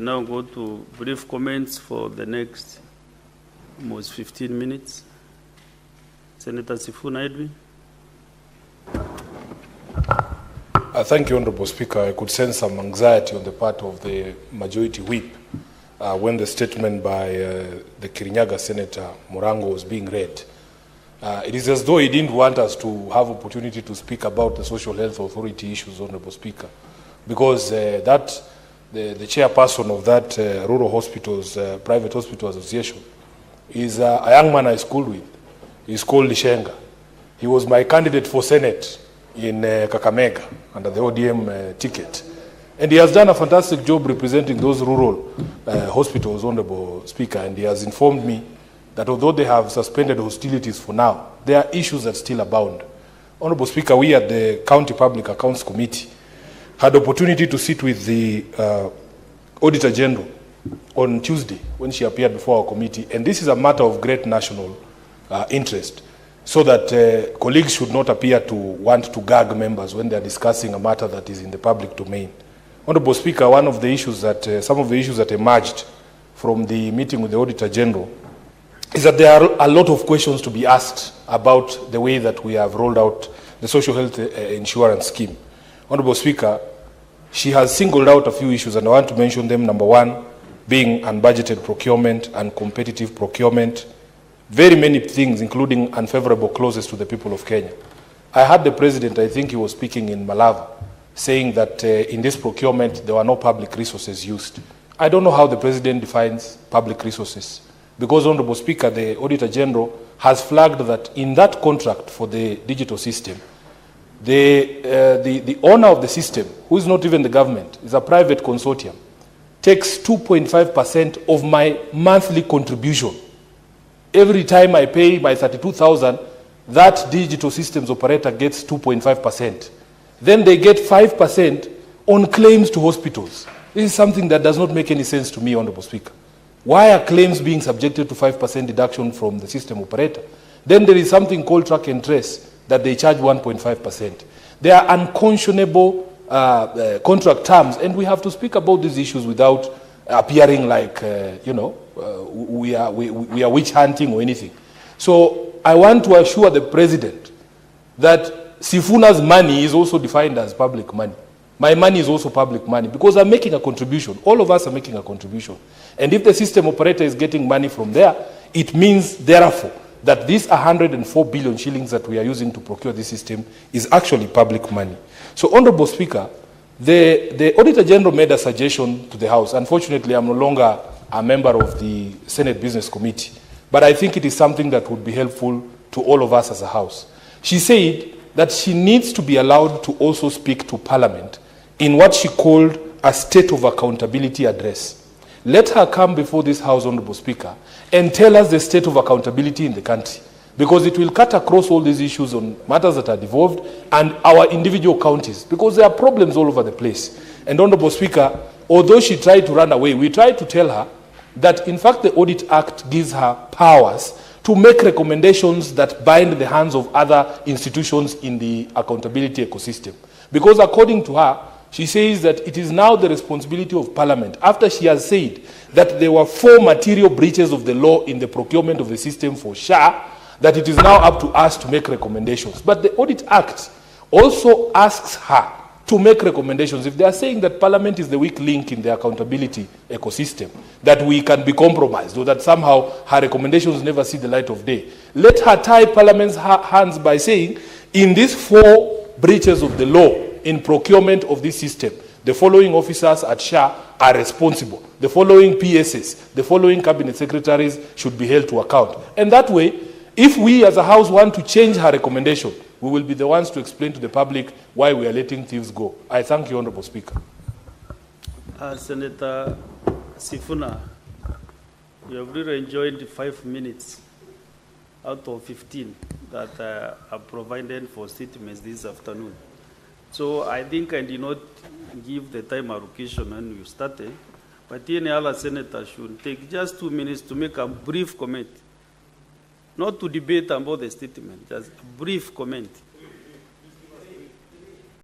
Now go to brief comments for the next almost 15 minutes. Senator Sifuna, Edwin. Thank you, Honorable Speaker. I could sense some anxiety on the part of the majority whip when the statement by the Kirinyaga Senator Murango was being read. It is as though he didn't want us to have opportunity to speak about the social health authority issues, Honorable Speaker, because the chairperson of that rural hospitals, private hospital association, is a young man I schooled with. He's called Lishenga. He was my candidate for Senate in Kakamega under the ODM ticket. And he has done a fantastic job representing those rural hospitals, Honorable Speaker, and he has informed me that although they have suspended hostilities for now, there are issues that still abound. Honorable Speaker, we at the County Public Accounts Committee had the opportunity to sit with the Auditor General on Tuesday when she appeared before our committee, and this is a matter of great national interest, so that colleagues should not appear to want to gag members when they are discussing a matter that is in the public domain. Honorable Speaker, one of the issues that, some of the issues that emerged from the meeting with the Auditor General is that there are a lot of questions to be asked about the way that we have rolled out the social health insurance scheme. Honorable Speaker, she has singled out a few issues, and I want to mention them. Number one, being unbudgeted procurement and competitive procurement. Very many things, including unfavorable clauses to the people of Kenya. I heard the President, I think he was speaking in Malava, saying that in this procurement there were no public resources used. I don't know how the President defines public resources, because, Honorable Speaker, the Auditor General has flagged that in that contract for the digital system, the owner of the system, who is not even the government, is a private consortium, takes 2.5% of my monthly contribution. Every time I pay my 32,000, that digital systems operator gets 2.5%. Then they get 5% on claims to hospitals. This is something that does not make any sense to me, Honorable Speaker. Why are claims being subjected to 5% deduction from the system operator? Then there is something called track and trace that they charge 1.5%. They are unconscionable contract terms, and we have to speak about these issues without appearing like, we are witch hunting or anything. So I want to assure the President that Sifuna's money is also defined as public money. My money is also public money because I'm making a contribution. All of us are making a contribution. And if the system operator is getting money from there, it means, therefore, that these 104 billion shillings that we are using to procure this system is actually public money. So, Honorable Speaker, the Auditor General made a suggestion to the House. Unfortunately, I'm no longer a member of the Senate Business Committee, but I think it is something that would be helpful to all of us as a House. She said that she needs to be allowed to also speak to Parliament in what she called a State of Accountability address. Let her come before this House, Honorable Speaker, and tell us the state of accountability in the country, because it will cut across all these issues on matters that are devolved and our individual counties, because there are problems all over the place. And, Honorable Speaker, although she tried to run away, we tried to tell her that, in fact, the Audit Act gives her powers to make recommendations that bind the hands of other institutions in the accountability ecosystem. Because according to her, she says that it is now the responsibility of Parliament, after she has said that there were 4 material breaches of the law in the procurement of the system for SHA, that it is now up to us to make recommendations. But the Audit Act also asks her to make recommendations. If they are saying that Parliament is the weak link in the accountability ecosystem, that we can be compromised, or that somehow her recommendations never see the light of day, let her tie Parliament's hands by saying, in these 4 breaches of the law in procurement of this system, the following officers at SHA are responsible. The following PSs, the following cabinet secretaries should be held to account. And that way, if we as a House want to change her recommendation, we will be the ones to explain to the public why we are letting thieves go. I thank you, Honorable Speaker. Senator Sifuna, you have really enjoyed 5 minutes out of 15 that are provided for statements this afternoon. So I think I did not give the time allocation when you started, but any other senator should take just 2 minutes to make a brief comment. Not to debate about the statement, just a brief comment.